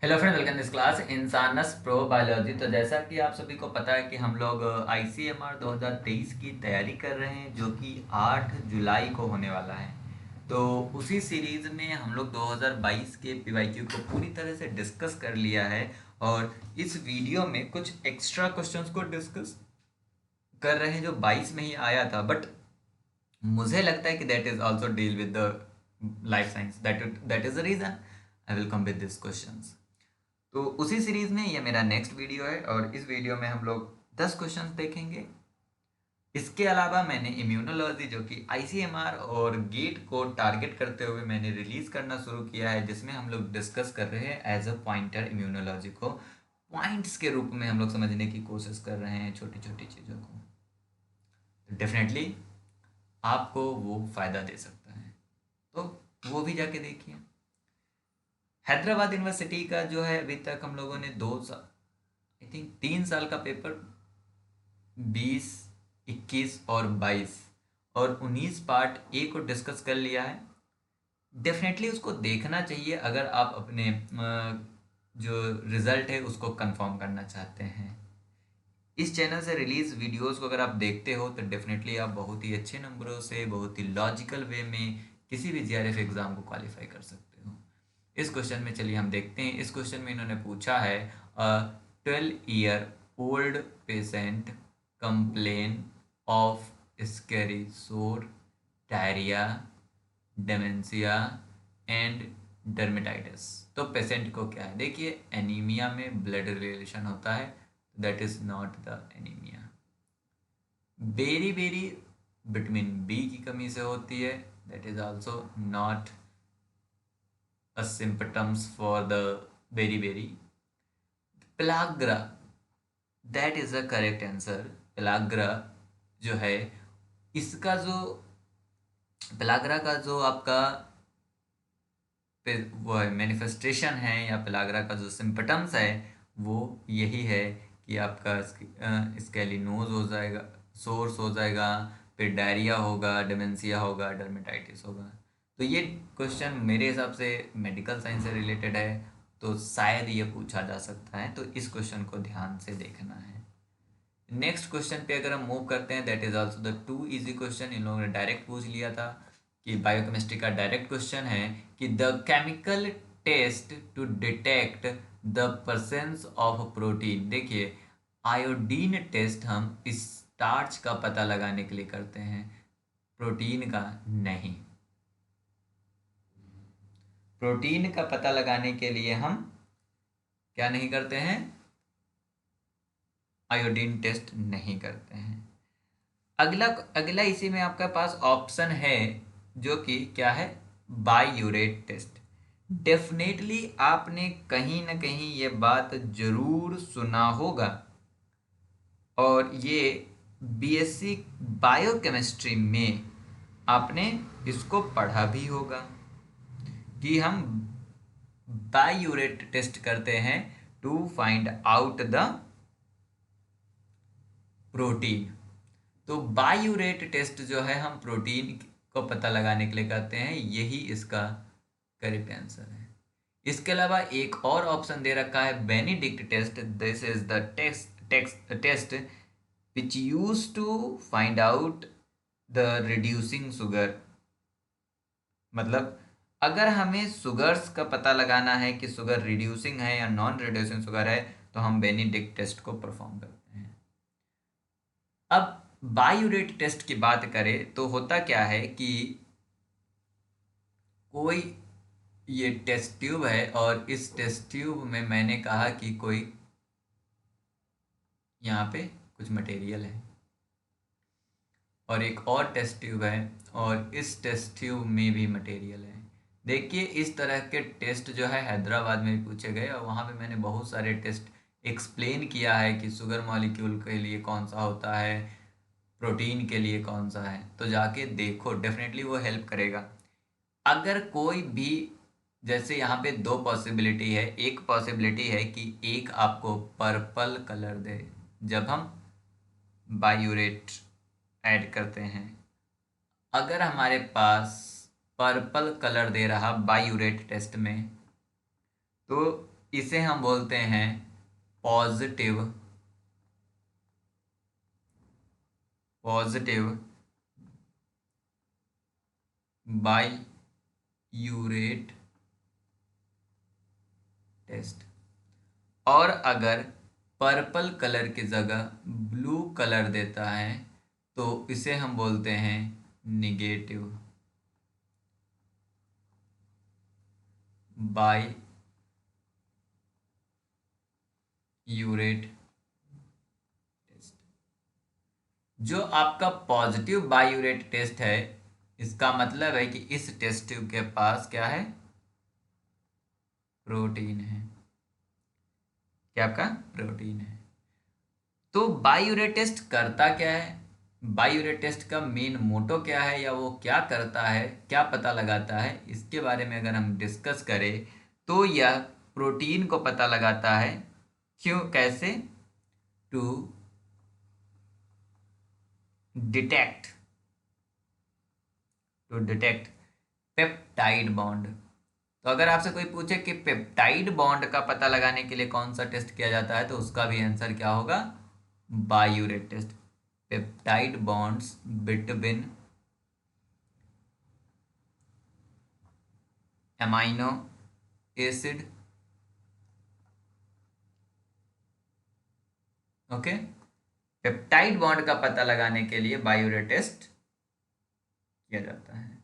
Hello friend, welcome this class इंसानस pro biology. तो जैसा कि आप सभी को पता है कि हम लोग आईसीएमआर 2023 की तैयारी कर रहे हैं, जो कि 8 जुलाई को होने वाला है। तो उसी सीरीज़ में हम लोग 2022 के पीवाईक्यू को पूरी तरह से डिस्कस कर लिया है, और इस वीडियो में कुछ एक्स्ट्रा क्वेश्चंस को डिस्कस कर रहे हैं जो 22 में ही आया था। बट मुझे लगता है कि that is also deal with the life science, that is the reason I will come with this questions. तो उसी सीरीज में ये मेरा नेक्स्ट वीडियो है, और इस वीडियो में हम लोग 10 क्वेश्चंस देखेंगे। इसके अलावा मैंने इम्यूनोलॉजी, जो कि आईसीएमआर और गेट को टारगेट करते हुए मैंने रिलीज करना शुरू किया है, जिसमें हम लोग डिस्कस कर रहे हैं एज अ पॉइंटर। इम्यूनोलॉजी को पॉइंट्स के रूप में हम लोग समझने की कोशिश कर रहे हैं, छोटी छोटी चीज़ों को। तो डेफिनेटली आपको वो फ़ायदा दे सकता है, तो वो भी जाके देखिए। हैदराबाद यूनिवर्सिटी का जो है, अभी तक हम लोगों ने 2 साल, आई थिंक 3 साल का पेपर 20, 21 और 22 और 19 पार्ट ए को डिस्कस कर लिया है। डेफिनेटली उसको देखना चाहिए अगर आप अपने जो रिजल्ट है उसको कंफर्म करना चाहते हैं। इस चैनल से रिलीज वीडियोस को अगर आप देखते हो तो डेफिनेटली आप बहुत ही अच्छे नंबरों से, बहुत ही लॉजिकल वे में किसी भी जीआरएफ एग्ज़ाम को क्वालिफाई कर सकते हो। इस क्वेश्चन में चलिए हम देखते हैं। इस क्वेश्चन में इन्होंने पूछा है, 12 year old patient complain of scary सोर, डायरिया, डेमेंशिया एंड डर्मेटाइटिस। तो पेशेंट को क्या है, देखिए एनीमिया में ब्लड रिलेशन होता है, that is not the anaemia. Beri beri vitamin B की कमी से होती है, that is also not a symptoms for the beri beri. Pellagra, that is the correct answer. Pellagra जो है, इसका जो पेलाग्रा का जो आपका वो है मैनिफेस्टेशन है, या पेलाग्रा का जो सिम्पटम्स है वो यही है कि आपका स्केलिनोज हो जाएगा, सोर्स हो जाएगा, फिर डायरिया होगा, डेमेंशिया होगा, डर्मेटाइटिस होगा। तो ये क्वेश्चन मेरे हिसाब से मेडिकल साइंस से रिलेटेड है, तो शायद ये पूछा जा सकता है, तो इस क्वेश्चन को ध्यान से देखना है। नेक्स्ट क्वेश्चन पे अगर हम मूव करते हैं, that is also the too easy question. इन लोगों ने डायरेक्ट पूछ लिया था कि बायोकेमिस्ट्री का डायरेक्ट क्वेश्चन है कि the chemical test to detect the presence of protein. देखिए, आयोडीन टेस्ट हम स्टार्च का पता लगाने के लिए करते हैं, प्रोटीन का नहीं। प्रोटीन का पता लगाने के लिए हम क्या नहीं करते हैं, आयोडीन टेस्ट नहीं करते हैं। अगला अगला इसी में आपके पास ऑप्शन है, जो कि क्या है, बायूरेट टेस्ट। डेफिनेटली आपने कहीं ना कहीं ये बात जरूर सुना होगा, और ये बीएससी बायोकेमिस्ट्री में आपने इसको पढ़ा भी होगा कि हम बायूरेट टेस्ट करते हैं to find out the protein. तो बायूरेट टेस्ट जो है, हम प्रोटीन को पता लगाने के लिए करते हैं, यही इसका करेक्ट आंसर है। इसके अलावा एक और ऑप्शन दे रखा है, Benedict test. This is the test which use to find out the reducing sugar. मतलब अगर हमें शुगर्स का पता लगाना है कि शुगर रिड्यूसिंग है या नॉन रिड्यूसिंग शुगर है, तो हम बेनिडिक्ट टेस्ट को परफॉर्म करते हैं। अब बायूरेट टेस्ट की बात करें तो होता क्या है कि कोई ये टेस्ट ट्यूब है, और इस टेस्ट ट्यूब में मैंने कहा कि कोई यहाँ पे कुछ मटेरियल है, और एक और टेस्ट ट्यूब है, और इस टेस्ट ट्यूब में भी मटेरियल है। देखिए, इस तरह के टेस्ट जो है हैदराबाद में भी पूछे गए, और वहाँ पे मैंने बहुत सारे टेस्ट एक्सप्लेन किया है कि शुगर मॉलिक्यूल के लिए कौन सा होता है, प्रोटीन के लिए कौन सा है। तो जाके देखो, डेफिनेटली वो हेल्प करेगा। अगर कोई भी, जैसे यहाँ पे दो पॉसिबिलिटी है, एक पॉसिबिलिटी है कि एक आपको पर्पल कलर दे जब हम बायूरेट ऐड करते हैं। अगर हमारे पास पर्पल कलर दे रहा बायूरेट टेस्ट में, तो इसे हम बोलते हैं पॉजिटिव बाइयूरेट टेस्ट। और अगर पर्पल कलर की जगह ब्लू कलर देता है तो इसे हम बोलते हैं निगेटिव बाइयूरेट टेस्ट। जो आपका पॉजिटिव बाइयूरेट टेस्ट है, इसका मतलब है कि इस टेस्ट ट्यूब के पास क्या है, प्रोटीन है। क्या आपका प्रोटीन है। तो बाइयूरेट टेस्ट करता क्या है, बाइयूरेट टेस्ट का मेन मोटो क्या है, या वो क्या करता है, क्या पता लगाता है, इसके बारे में अगर हम डिस्कस करें तो यह प्रोटीन को पता लगाता है। क्यों, कैसे? To detect peptide bond. तो अगर आपसे कोई पूछे कि पेप्टाइड बॉन्ड का पता लगाने के लिए कौन सा टेस्ट किया जाता है, तो उसका भी आंसर क्या होगा, biuret test. Peptide bonds between amino acid, okay. Peptide bond का पता लगाने के लिए बाइयूरेट टेस्ट किया जाता है।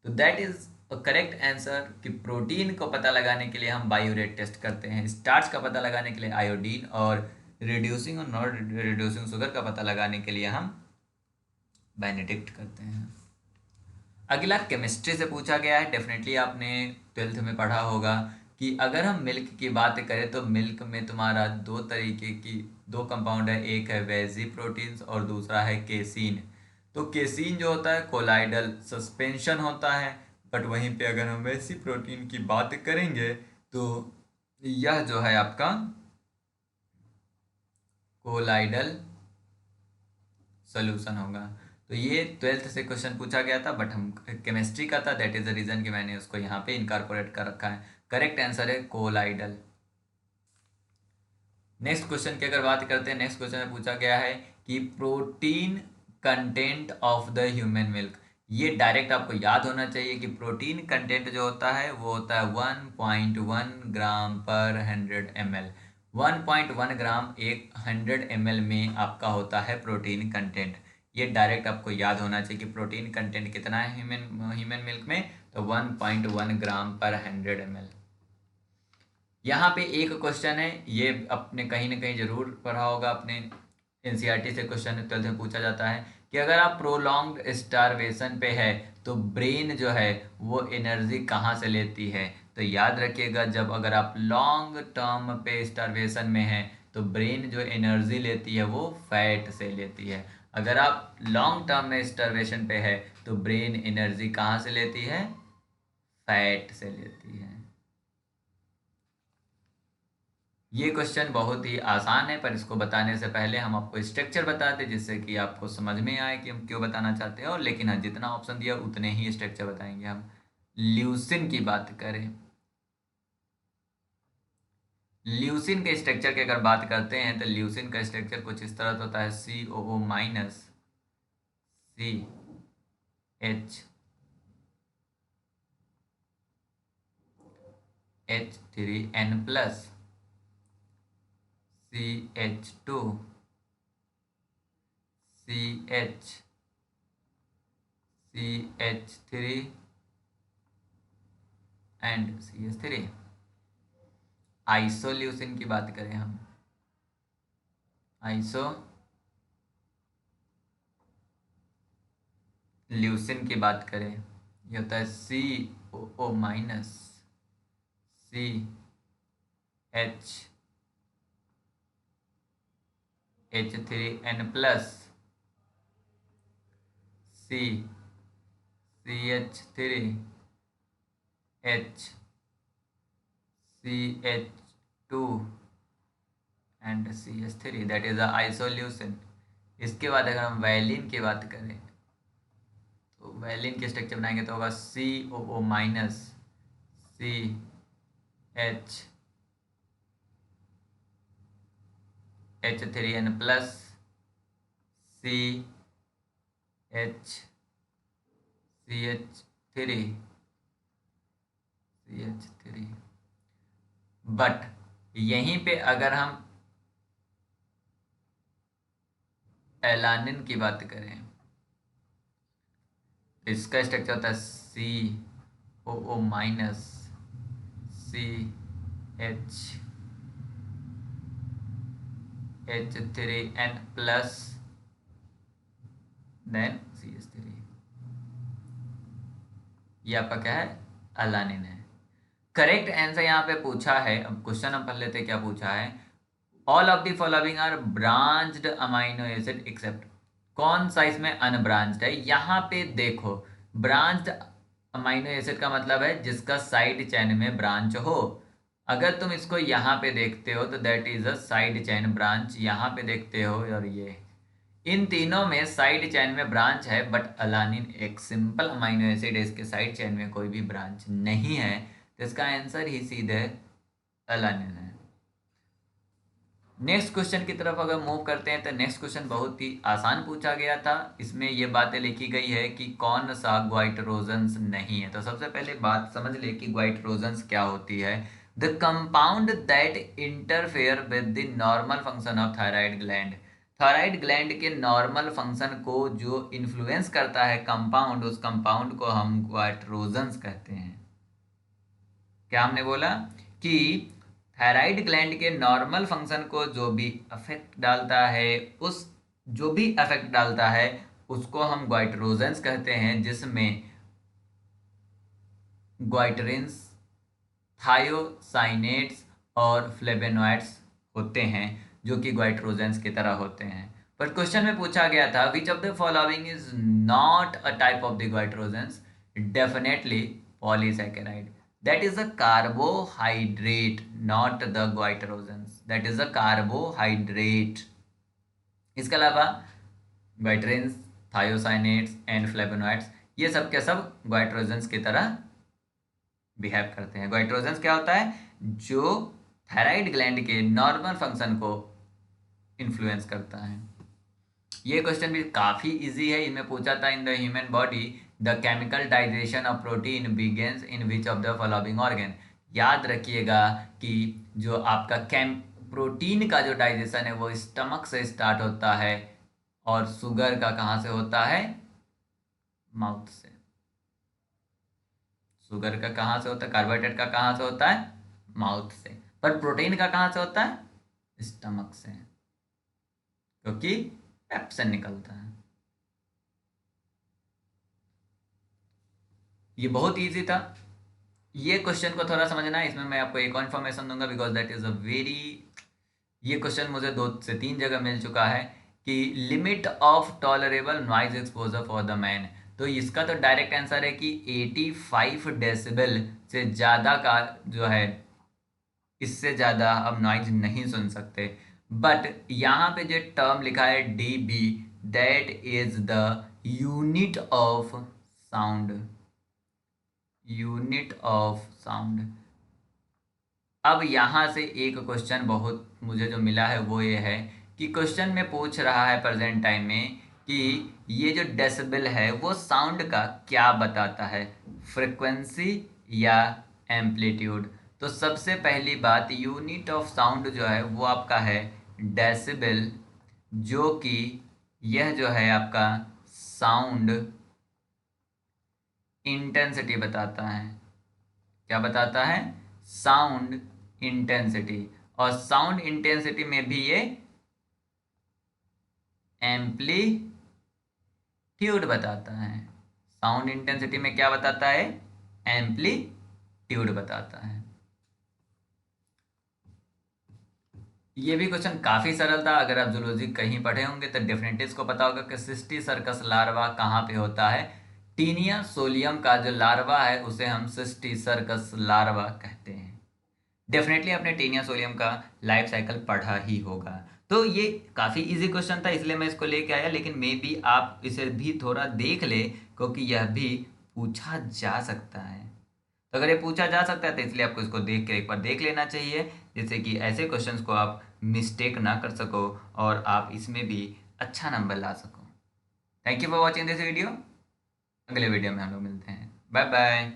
तो दैट इज करेक्ट आंसर कि प्रोटीन को पता लगाने के लिए हम बाइयूरेट टेस्ट करते हैं, स्टार्च का पता लगाने के लिए आयोडीन, और रिड्यूसिंग और नॉन रिड्यूसिंग शुगर का पता लगाने के लिए हम बेनेडिक्ट करते हैं। अगला केमिस्ट्री से पूछा गया है। डेफिनेटली आपने 12th में पढ़ा होगा कि अगर हम मिल्क की बात करें तो मिल्क में तुम्हारा दो तरीके की दो कंपाउंड है, एक है वेजी प्रोटीन्स और दूसरा है केसीन। तो केसीन जो होता है कोलाइडल सस्पेंशन होता है, बट वहीं पे अगर हम वेजी प्रोटीन की बात करेंगे तो यह जो है आपका कोलाइडल सोल्यूशन होगा। तो ये 12th से क्वेश्चन पूछा गया था, बट हम केमिस्ट्री का था, दैट इज द रीजन कि मैंने उसको यहाँ पे इनकारपोरेट कर रखा है। करेक्ट आंसर है कोलाइडल। नेक्स्ट क्वेश्चन की अगर बात करते हैं, नेक्स्ट क्वेश्चन में पूछा गया है कि protein content of the human milk. ये डायरेक्ट आपको याद होना चाहिए कि प्रोटीन कंटेंट जो होता है वो होता है 1.1 ग्राम पर 100 ml। 1.1 ग्राम एक 100 ml में आपका होता है प्रोटीन कंटेंट। ये डायरेक्ट आपको याद होना चाहिए कि प्रोटीन कंटेंट कितना है ह्यूमन मिल्क में, तो 1.1 ग्राम पर 100 ml। यहाँ पे एक क्वेश्चन है, ये अपने कहीं ना कहीं जरूर पढ़ा होगा अपने एनसीईआरटी से, क्वेश्चन 12th में पूछा जाता है कि अगर आप प्रोलॉन्ग्ड स्टारवेशन पे है तो ब्रेन जो है वो एनर्जी कहाँ से लेती है। तो याद रखिएगा, जब अगर आप लॉन्ग टर्म पे स्टारवेशन में है तो ब्रेन जो एनर्जी लेती है वो फैट से लेती है। अगर आप लॉन्ग टर्म में स्टारवेशन पे है तो ब्रेन एनर्जी कहाँ से लेती है, फैट से लेती है। ये क्वेश्चन बहुत ही आसान है, पर इसको बताने से पहले हम आपको स्ट्रक्चर बता दें जिससे कि आपको समझ में आए कि हम क्यों बताना चाहते हैं। और लेकिन हाँ, जितना ऑप्शन दिया उतने ही स्ट्रक्चर बताएंगे हम। ल्यूसिन की बात करें, ल्यूसिन के स्ट्रक्चर की अगर बात करते हैं तो ल्यूसिन का स्ट्रक्चर कुछ इस तरह से होता है, COO minus CH3N plus CH2 CH3 and CH3। Isoleucine की बात करें हम, आइसोल्यूसिन की बात करें, ये होता है COO minus CH3N plus CH3H CH2 and CH3, that is isoleucine. इसके बाद अगर हम वैलिन की बात करें तो वैलिन के स्ट्रक्चर बनाएंगे तो होगा COO minus CH H3n+ CH3 but यहीं पे अगर हम एलानिन की बात करें, इसका स्ट्रक्चर होता है COO- CH3n+ देन CH3। ये आपका क्या है? अलानिन है। करेक्ट आंसर यहाँ पे पूछा है। अब क्वेश्चन हम पढ़ लेते हैं क्या पूछा है। All of the following are branched amino acid except. कौन सा इसमें अनब्रांच्ड है? यहाँ पे देखो, ब्रांच्ड अमाइनो एसिड का मतलब है जिसका साइड चेन में ब्रांच हो। अगर तुम इसको यहाँ पे देखते हो तो that is a side chain branch. यहाँ पे देखते हो और ये, इन तीनों में साइड चेन में ब्रांच है, बट अलानिन एक सिंपल अमाइनो एसिड है, इसके साइड चेन में कोई भी ब्रांच नहीं है, तो इसका आंसर ही सीधे अलानिन है। नेक्स्ट क्वेश्चन की तरफ अगर मूव करते हैं तो नेक्स्ट क्वेश्चन बहुत ही आसान पूछा गया था। इसमें ये बातें लिखी गई है कि कौन सा ग्वाइटरोजन्स नहीं है। तो सबसे पहले बात समझ ले कि ग्वाइटरोजन्स क्या होती है। The compound that interfere with the normal function of thyroid gland. Thyroid gland के नॉर्मल फंक्शन को जो इन्फ्लुएंस करता है कंपाउंड, उस कंपाउंड को हम ग्वाइटरोजन्स कहते हैं। क्या हमने बोला कि थायराइड ग्लैंड के नॉर्मल फंक्शन को जो भी अफेक्ट डालता है, उस जो भी अफेक्ट डालता है उसको हम ग्वाइटरोजन्स कहते हैं, जिसमें ग्वाइटरिन्स, थायोसाइनेट्स और फ्लेवेनॉइड्स होते हैं जो कि ग्वाइटरोजन्स की तरह होते हैं। पर क्वेश्चन में पूछा गया था which of the following is not a type of the goitrogens. Definitely polysaccharide, that is a carbohydrate, not the goitrogens, that is a carbohydrate। इसके अलावा ग्वाइटरिन्स, थायोसाइनेट्स एंड फ्लेवोनॉइड्स ये सब के सब ग्वाइटरोजन्स की तरह बिहेव करते हैं। ग्वाइटरोजन्स क्या होता है? जो थायराइड ग्लैंड के नॉर्मल फंक्शन को इन्फ्लुएंस करता है। ये क्वेश्चन भी काफ़ी इजी है। इनमें पूछा था in the human body the chemical digestion of protein begins in which of the following organ. याद रखिएगा कि जो आपका प्रोटीन का जो डाइजेशन है वो स्टमक से स्टार्ट होता है, और शुगर का कहाँ से होता है? माउथ से। शुगर का कहाँ से होता है? कार्बोहाइड्रेट का कहाँ से होता है? माउथ से। पर प्रोटीन का कहाँ से होता है? स्टमक से, क्योंकि पेप्सिन निकलता है। ये बहुत इजी था। ये क्वेश्चन को थोड़ा समझना है। इसमें मैं आपको एक और इन्फॉर्मेशन दूंगा because that is a very, ये क्वेश्चन मुझे 2 से 3 जगह मिल चुका है कि limit of tolerable noise exposure for the man. तो इसका तो डायरेक्ट आंसर है कि 85 डेसिबल से ज़्यादा का जो है, इससे ज़्यादा अब नॉइज नहीं सुन सकते। बट यहाँ पे जो टर्म लिखा है dB, that is the unit of sound, unit of sound. अब यहाँ से एक क्वेश्चन बहुत मुझे जो मिला है वो ये है कि क्वेश्चन में पूछ रहा है प्रेजेंट टाइम में कि ये जो डेसिबल है वो साउंड का क्या बताता है, फ्रिक्वेंसी या एम्पलीट्यूड। तो सबसे पहली बात, यूनिट ऑफ साउंड जो है वो आपका है डेसिबल, जो कि यह जो है आपका साउंड इंटेंसिटी बताता है। क्या बताता है? Sound intensity. और साउंड इंटेंसिटी में भी ये एम्पलीट्यूड बताता है। साउंड इंटेंसिटी में क्या बताता है? एम्पलीट्यूड बताता है। ये भी क्वेश्चन काफ़ी सरल था। अगर आप जूलॉजी कहीं पढ़े होंगे तो डेफिनेटली इसको पता होगा कि सिस्टी सर्कस लार्वा कहाँ पे होता है। टीनिया सोलियम का जो लार्वा है उसे हम सिस्टी सर्कस लार्वा कहते हैं। डेफिनेटली आपने टीनिया सोलियम का लाइफ साइकिल पढ़ा ही होगा। तो ये काफ़ी इजी क्वेश्चन था, इसलिए मैं इसको लेके आया। लेकिन मे बी आप इसे भी थोड़ा देख ले, क्योंकि यह भी पूछा जा सकता है। तो अगर ये पूछा जा सकता है तो इसलिए आपको इसको देख के एक बार देख लेना चाहिए, जिससे कि ऐसे क्वेश्चंस को आप मिस्टेक ना कर सको और आप इसमें भी अच्छा नंबर ला सको। Thank you for watching this video. अगले वीडियो में हम लोग मिलते हैं। Bye bye.